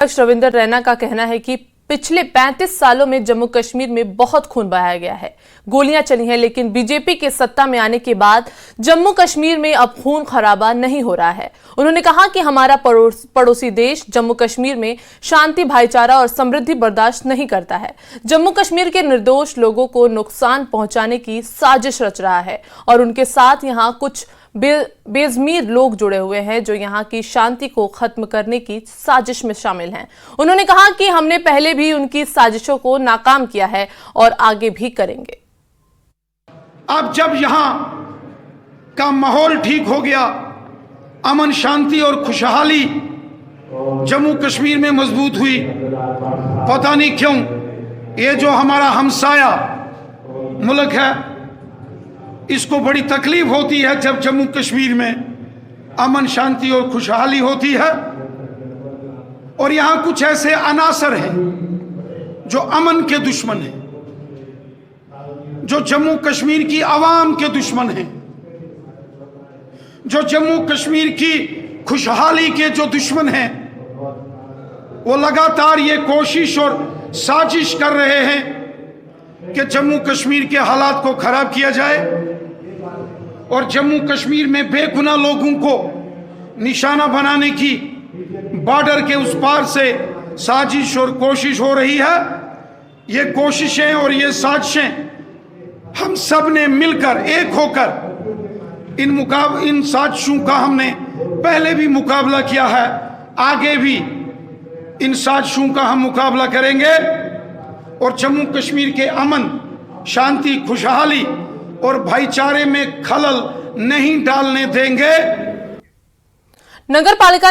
रविंदर रैना का कहना है कि पिछले 35 सालों में जम्मू कश्मीर में बहुत खून बहाया गया है, गोलियां चली हैं, लेकिन बीजेपी के सत्ता में आने के बाद जम्मू कश्मीर में अब खून खराबा नहीं हो रहा है। उन्होंने कहा कि हमारा पड़ोसी देश जम्मू कश्मीर में शांति, भाईचारा और समृद्धि बर्दाश्त नहीं करता है। जम्मू कश्मीर के निर्दोष लोगों को नुकसान पहुंचाने की साजिश रच रहा है और उनके साथ यहाँ कुछ बेजमीर लोग जुड़े हुए हैं जो यहाँ की शांति को खत्म करने की साजिश में शामिल हैं। उन्होंने कहा कि हमने पहले भी उनकी साजिशों को नाकाम किया है और आगे भी करेंगे। अब जब यहाँ का माहौल ठीक हो गया, अमन, शांति और खुशहाली जम्मू कश्मीर में मजबूत हुई, पता नहीं क्यों ये जो हमारा हमसाया मुल्क है इसको बड़ी तकलीफ होती है जब जम्मू कश्मीर में अमन, शांति और खुशहाली होती है। और यहां कुछ ऐसे अनासर हैं जो अमन के दुश्मन हैं, जो जम्मू कश्मीर की आवाम के दुश्मन हैं, जो जम्मू कश्मीर की खुशहाली के जो दुश्मन हैं, वो लगातार ये कोशिश और साजिश कर रहे हैं कि जम्मू कश्मीर के हालात को खराब किया जाए और जम्मू कश्मीर में बेगुनाह लोगों को निशाना बनाने की बॉर्डर के उस पार से साजिश और कोशिश हो रही है। ये कोशिशें और ये साजिशें हम सब ने मिलकर, एक होकर इन साजिशों का हमने पहले भी मुकाबला किया है, आगे भी इन साजिशों का हम मुकाबला करेंगे और जम्मू कश्मीर के अमन, शांति, खुशहाली और भाईचारे में खलल नहीं डालने देंगे। नगर पालिका